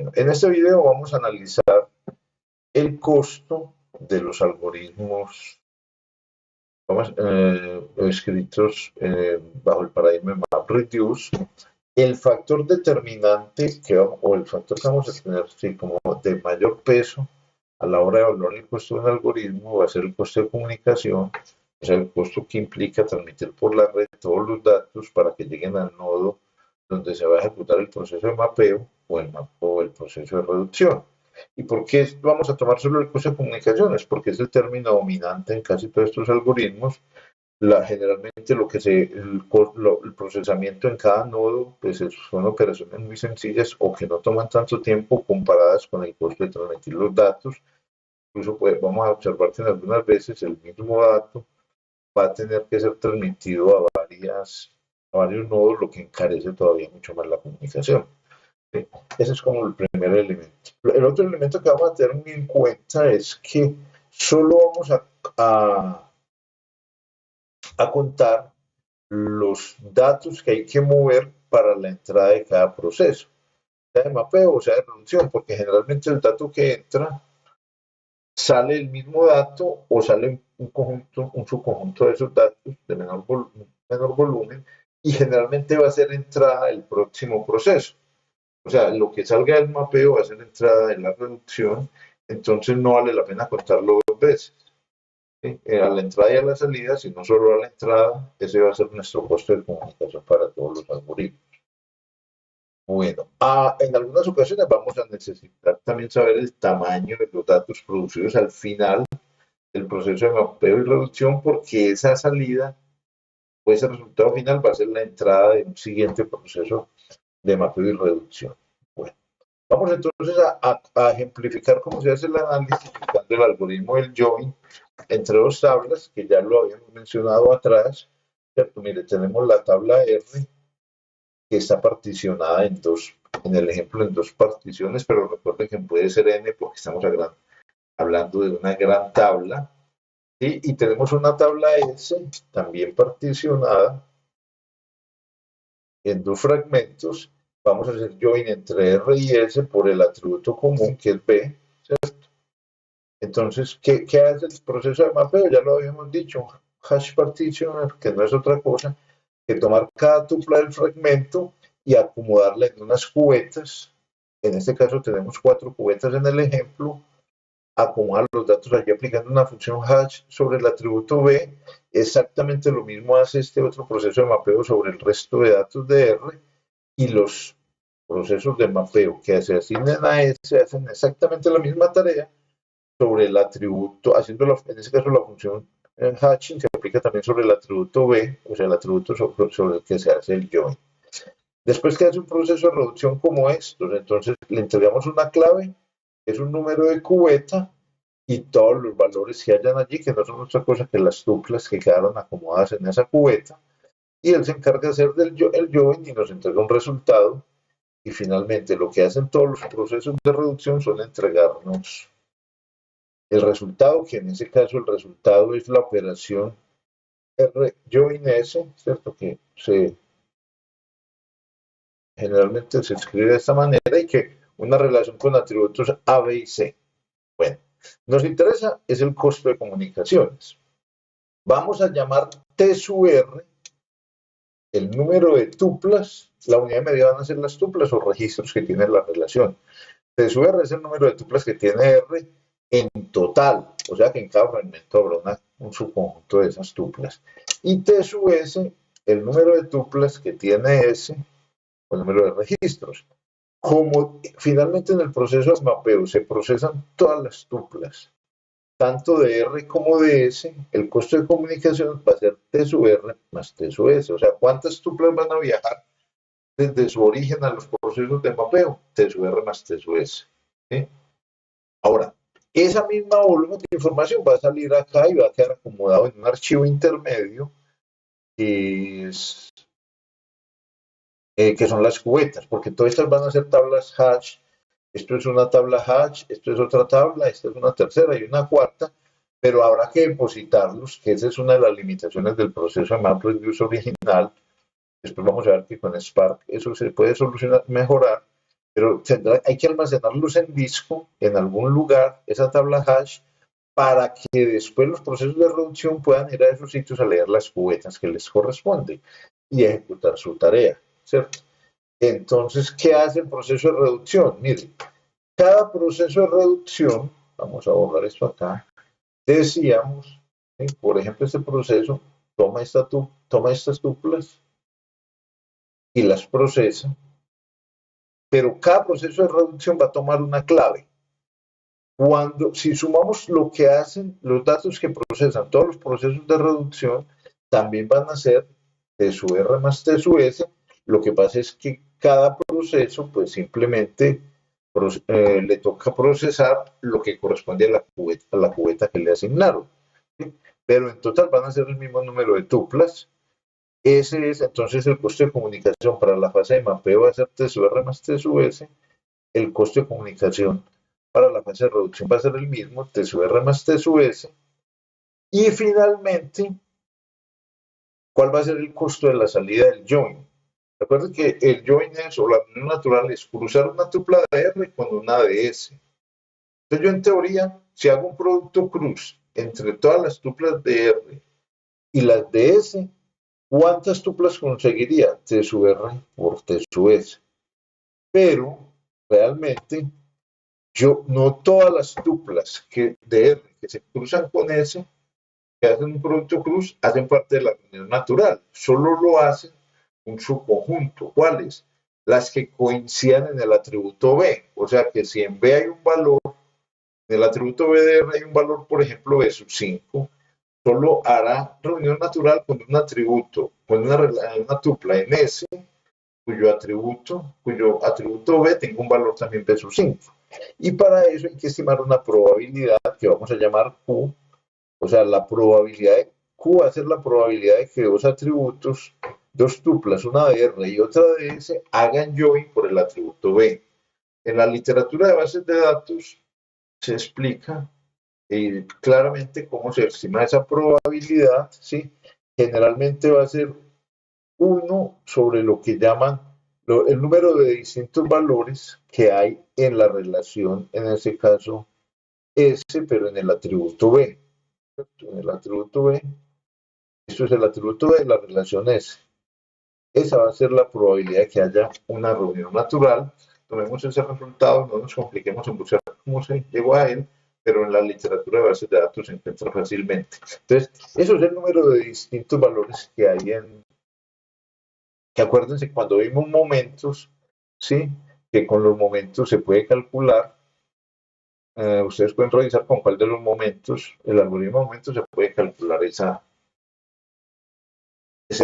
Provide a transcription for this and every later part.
Bueno, en este video vamos a analizar el costo de los algoritmos escritos bajo el paradigma MapReduce, el factor determinante o el factor que vamos a tener como de mayor peso a la hora de evaluar el costo de un algoritmo va a ser el costo de comunicación, o sea, el costo que implica transmitir por la red todos los datos para que lleguen al nodo donde se va a ejecutar el proceso de mapeo o el proceso de reducción. ¿Y por qué vamos a tomar solo el costo de comunicaciones? Porque es el término dominante en casi todos estos algoritmos. Generalmente el procesamiento en cada nodo pues son operaciones muy sencillas o que no toman tanto tiempo comparadas con el costo de transmitir los datos. Incluso vamos a observar que en algunas veces el mismo dato va a tener que ser transmitido a varios nodos, lo que encarece todavía mucho más la comunicación. ¿Sí? Ese es como el primer elemento. El otro elemento que vamos a tener muy en cuenta es que solo vamos a contar los datos que hay que mover para la entrada de cada proceso, sea de mapeo o sea de reducción, porque generalmente el dato que entra sale el mismo dato o sale un subconjunto de esos datos de menor volumen y generalmente va a ser entrada del próximo proceso. O sea, lo que salga del mapeo va a ser entrada de la reducción, entonces no vale la pena contarlo dos veces. ¿Sí? A la entrada y a la salida, sino solo a la entrada, ese va a ser nuestro costo de comunicación para todos los algoritmos. Bueno, en algunas ocasiones vamos a necesitar también saber el tamaño de los datos producidos al final del proceso de mapeo y reducción, porque esa salida o ese resultado final va a ser la entrada de un siguiente proceso de mapeo y reducción. Bueno, vamos entonces a ejemplificar cómo se hace el análisis usando el algoritmo del join entre dos tablas, que ya lo habíamos mencionado atrás, ¿cierto? Mire, tenemos la tabla R, que está particionada en el ejemplo en dos particiones, pero recuerden que puede ser N porque estamos hablando de una gran tabla. ¿Sí? Y tenemos una tabla S también particionada en dos fragmentos. Vamos a hacer join entre R y S por el atributo común que es B, ¿cierto? Entonces, ¿qué hace el proceso de mapeo? Ya lo habíamos dicho, hash partitioner, que no es otra cosa que tomar cada tupla del fragmento y acomodarla en unas cubetas. En este caso tenemos 4 cubetas en el ejemplo. Acomodar los datos aquí aplicando una función hash sobre el atributo B. Exactamente lo mismo hace este otro proceso de mapeo sobre el resto de datos de R, y los procesos de mapeo que se asignen a S hacen exactamente la misma tarea sobre el atributo, haciendo en este caso la función hashing se aplica también sobre el atributo B, o sea, el atributo sobre el que se hace el join. Después que hace un proceso de reducción como estos, entonces le entregamos una clave, es un número de cubeta, y todos los valores que hayan allí, que no son otra cosa que las tuplas que quedaron acomodadas en esa cubeta, y él se encarga de hacer el join y nos entrega un resultado, y finalmente lo que hacen todos los procesos de reducción son entregarnos el resultado, que en ese caso el resultado es la operación R join S, ¿cierto? Que generalmente se escribe de esta manera y que una relación con atributos A, B y C. Bueno, nos interesa es el costo de comunicaciones. Vamos a llamar T sub R el número de tuplas, la unidad de medida van a ser las tuplas o registros que tiene la relación. T sub R es el número de tuplas que tiene R en total, o sea que en cada fragmento habrá un subconjunto de esas tuplas. Y T sub S, el número de tuplas que tiene S, o el número de registros. Como finalmente en el proceso de mapeo se procesan todas las tuplas, tanto de R como de S, el costo de comunicación va a ser T sub R más T sub S. O sea, ¿cuántas tuplas van a viajar desde su origen a los procesos de mapeo? T sub R más T sub S. ¿Sí? Ahora, esa misma volumen de información va a salir acá y va a quedar acomodado en un archivo intermedio que son las cubetas, porque todas estas van a ser tablas hash. Esto es una tabla hash, esto es otra tabla, esta es una tercera y una cuarta, pero habrá que depositarlos, que esa es una de las limitaciones del proceso de MapReduce original. Después vamos a ver que con Spark eso se puede solucionar, mejorar, pero hay que almacenarlos en disco, en algún lugar, esa tabla hash, para que después los procesos de reducción puedan ir a esos sitios a leer las cubetas que les corresponden y ejecutar su tarea, ¿cierto? Entonces, ¿qué hace el proceso de reducción? Mire, cada proceso de reducción, vamos a borrar esto acá, decíamos, ¿sí? Por ejemplo, este proceso toma estas tuplas y las procesa, pero cada proceso de reducción va a tomar una clave. Si sumamos lo que hacen los datos que procesan todos los procesos de reducción, también van a ser T sub R más T sub S. Lo que pasa es que cada proceso, pues simplemente le toca procesar lo que corresponde a la cubeta que le asignaron. ¿Sí? Pero en total van a ser el mismo número de tuplas. Ese es entonces el costo de comunicación para la fase de mapeo, va a ser T sub R más T sub S. El costo de comunicación para la fase de reducción va a ser el mismo, T sub R más T sub S. Y finalmente, ¿cuál va a ser el costo de la salida del join? Recuerden que el join es, o la unión natural, es cruzar una tupla de R con una de S. Entonces yo en teoría, si hago un producto cruz entre todas las tuplas de R y las de S, ¿cuántas tuplas conseguiría? T sub R por T sub S. Pero realmente no todas las tuplas de R que se cruzan con S, que hacen un producto cruz, hacen parte de la unión natural. Solo lo hacen un subconjunto. ¿Cuáles? Las que coincidan en el atributo B. O sea que si en B hay un valor, en el atributo B de R hay un valor, por ejemplo, B sub 5, solo hará reunión natural con un atributo, con una tupla en S, cuyo atributo B tenga un valor también B sub 5. Y para eso hay que estimar una probabilidad que vamos a llamar Q, o sea, la probabilidad de Q va a ser la probabilidad de que dos atributos, dos tuplas, una de R y otra de S, hagan join por el atributo B. En la literatura de bases de datos se explica claramente cómo se estima esa probabilidad, ¿sí? Generalmente va a ser 1 sobre lo que llaman el número de distintos valores que hay en la relación, en ese caso S, pero en el atributo B. En el atributo B, esto es el atributo B de la relación S. Esa va a ser la probabilidad de que haya una reunión natural. Tomemos ese resultado, no nos compliquemos en buscar cómo se llegó a él, pero en la literatura de bases de datos se encuentra fácilmente. Entonces, eso es el número de distintos valores que hay que acuérdense, cuando vimos momentos, ¿sí? Que con los momentos se puede calcular, ustedes pueden revisar con cuál de los momentos, el algoritmo de momentos se puede calcular ese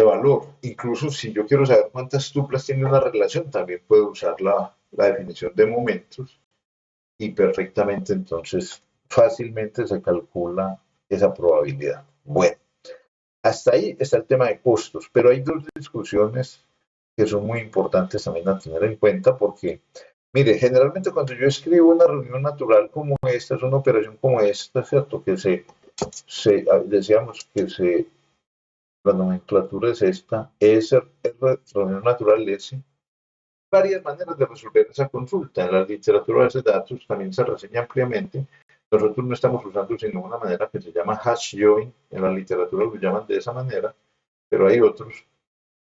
valor. Incluso si yo quiero saber cuántas tuplas tiene una relación, también puedo usar la definición de momentos y perfectamente entonces fácilmente se calcula esa probabilidad. Bueno, hasta ahí está el tema de costos, pero hay dos discusiones que son muy importantes también a tener en cuenta porque, mire, generalmente cuando yo escribo una reunión natural como esta, es una operación como esta, ¿cierto? Que decíamos que la nomenclatura es esta, reunión natural S. Varias maneras de resolver esa consulta. En la literatura de esos datos también se reseña ampliamente. Nosotros no estamos usando sino una manera que se llama hash join. En la literatura lo llaman de esa manera, pero hay otros.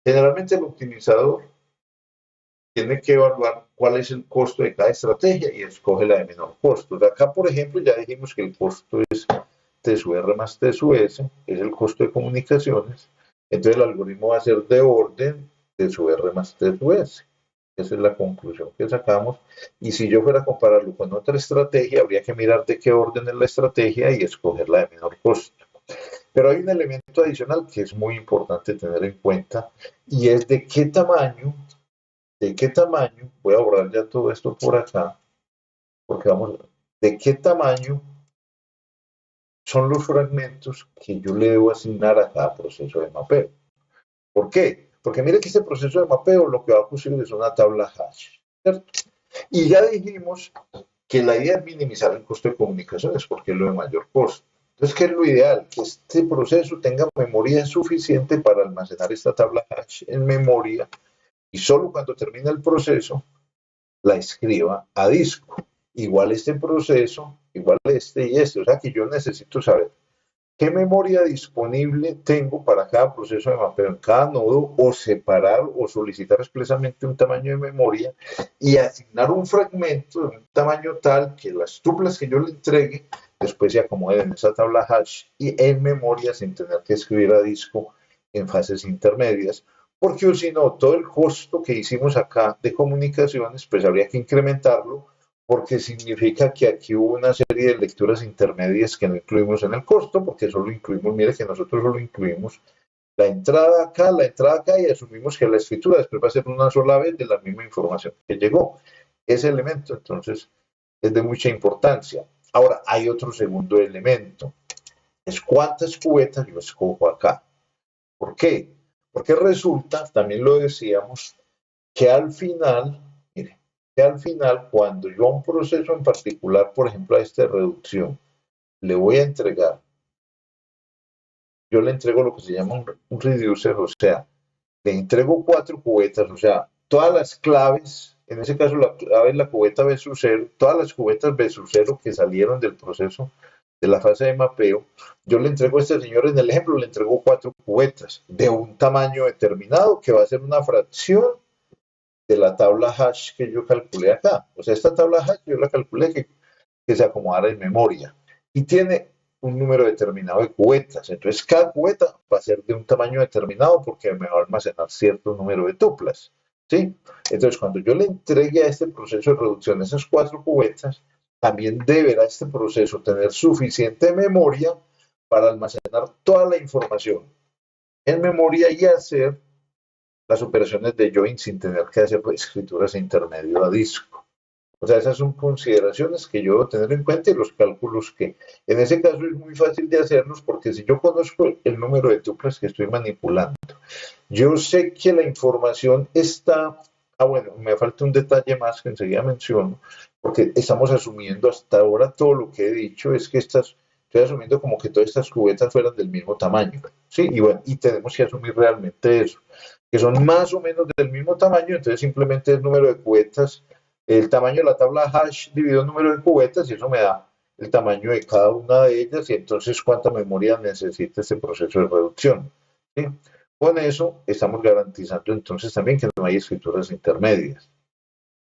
Generalmente el optimizador tiene que evaluar cuál es el costo de cada estrategia y escoge la de menor costo. De acá, por ejemplo, ya dijimos que el costo es T sub R más T sub S, es el costo de comunicaciones. Entonces el algoritmo va a ser de orden T sub R más T sub S. Esa es la conclusión que sacamos. Y si yo fuera a compararlo con otra estrategia, habría que mirar de qué orden es la estrategia y escoger la de menor costo. Pero hay un elemento adicional que es muy importante tener en cuenta y es de qué tamaño, voy a borrar ya todo esto por acá, porque vamos a ver, de qué tamaño son los fragmentos que yo le debo asignar a cada proceso de mapeo. ¿Por qué? Porque mire que este proceso de mapeo lo que va a construir es una tabla hash, ¿cierto? Y ya dijimos que la idea es minimizar el costo de comunicaciones porque es lo de mayor costo. Entonces, ¿qué es lo ideal? Que este proceso tenga memoria suficiente para almacenar esta tabla hash en memoria y solo cuando termine el proceso la escriba a disco. Igual este proceso, igual este y este. O sea que yo necesito saber qué memoria disponible tengo para cada proceso de mapeo en cada nodo, o separar o solicitar expresamente un tamaño de memoria y asignar un fragmento de un tamaño tal que las tuplas que yo le entregue después se acomoden en esa tabla hash y en memoria sin tener que escribir a disco en fases intermedias, porque si no, todo el costo que hicimos acá de comunicaciones, pues habría que incrementarlo, porque significa que aquí hubo una serie de lecturas intermedias que no incluimos en el costo, porque solo incluimos, mire que nosotros solo incluimos la entrada acá, y asumimos que la escritura después va a ser una sola vez de la misma información que llegó. Ese elemento, entonces, es de mucha importancia. Ahora, hay otro segundo elemento, es cuántas cubetas yo escojo acá. ¿Por qué? Porque resulta, también lo decíamos, que al final, mire, que al final, cuando yo a un proceso en particular, por ejemplo a esta reducción, le voy a entregar, yo le entrego lo que se llama un reducer, o sea, le entrego 4 cubetas, o sea, todas las claves, en ese caso la clave es la cubeta B sub 0, todas las cubetas B sub 0 que salieron del proceso de la fase de mapeo, yo le entrego a este señor, en el ejemplo, le entrego 4 cubetas de un tamaño determinado que va a ser una fracción de la tabla hash que yo calculé acá. O sea, esta tabla hash yo la calculé que se acomodara en memoria y tiene un número determinado de cubetas. Entonces, cada cubeta va a ser de un tamaño determinado porque me va a almacenar cierto número de tuplas. ¿Sí? Entonces, cuando yo le entregue a este proceso de reducción esas 4 cubetas, también deberá este proceso tener suficiente memoria para almacenar toda la información en memoria y hacer las operaciones de join sin tener que hacer escrituras intermedio a disco. O sea, esas son consideraciones que yo debo tener en cuenta y los cálculos que en ese caso es muy fácil de hacerlos porque si yo conozco el número de tuplas que estoy manipulando, yo sé que la información está, bueno, me falta un detalle más que enseguida menciono, porque estamos asumiendo hasta ahora todo lo que he dicho es que estoy asumiendo como que todas estas cubetas fueran del mismo tamaño, ¿sí? Y bueno, y tenemos que asumir realmente eso, que son más o menos del mismo tamaño, entonces simplemente el número de cubetas, el tamaño de la tabla hash dividido el número de cubetas y eso me da el tamaño de cada una de ellas y entonces cuánta memoria necesita este proceso de reducción, ¿sí? Con eso estamos garantizando entonces también que no hay escrituras intermedias.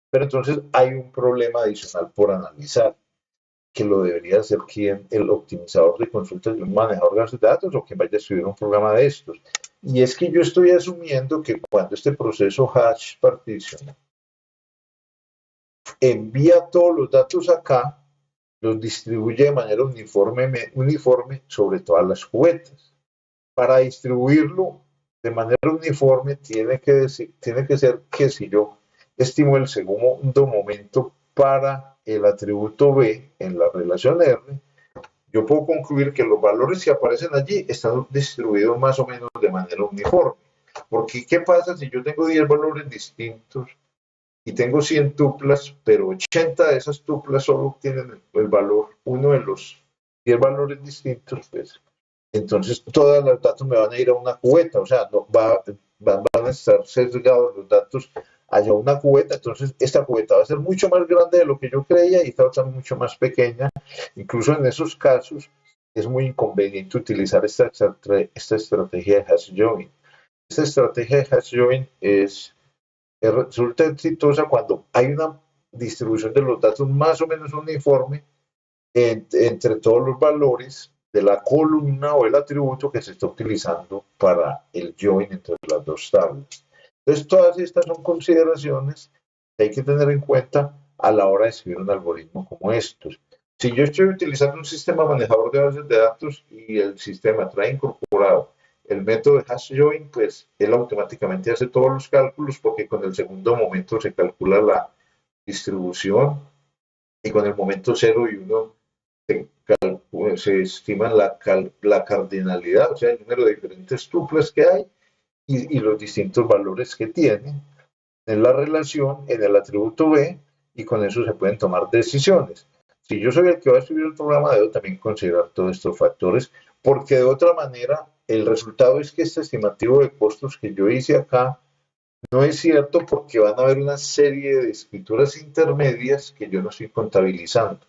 Pero entonces hay un problema adicional por analizar, que lo debería hacer quien, el optimizador de consultas de un manejador de datos o quien vaya a escribir un programa de estos. Y es que yo estoy asumiendo que cuando este proceso hash partition envía todos los datos acá, los distribuye de manera uniforme sobre todas las cubetas. Para distribuirlo de manera uniforme tiene que ser que si yo estimo el segundo momento para el atributo B en la relación R, yo puedo concluir que los valores que aparecen allí están distribuidos más o menos de manera uniforme. Porque, ¿qué pasa si yo tengo 10 valores distintos y tengo 100 tuplas, pero 80 de esas tuplas solo tienen el valor, uno de los 10 valores distintos? Pues entonces todos los datos me van a ir a una cubeta, o sea, no, van a estar sesgados los datos hacia una cubeta, entonces esta cubeta va a ser mucho más grande de lo que yo creía y esta va a ser mucho más pequeña. Incluso en esos casos es muy inconveniente utilizar esta estrategia de hash join. Esta estrategia de hash join resulta exitosa cuando hay una distribución de los datos más o menos uniforme entre todos los valores de la columna o el atributo que se está utilizando para el join entre las dos tablas. Entonces, todas estas son consideraciones que hay que tener en cuenta a la hora de escribir un algoritmo como estos. Si yo estoy utilizando un sistema manejador de bases de datos y el sistema trae incorporado el método de hash join, pues él automáticamente hace todos los cálculos porque con el segundo momento se calcula la distribución y con el momento 0 y 1 se estima la cardinalidad, o sea, el número de diferentes tuplas que hay y los distintos valores que tiene en la relación, en el atributo B, y con eso se pueden tomar decisiones. Si yo soy el que va a escribir el programa, debo también considerar todos estos factores, porque de otra manera el resultado es que este estimativo de costos que yo hice acá No es cierto porque van a haber una serie de escrituras intermedias que yo no estoy contabilizando.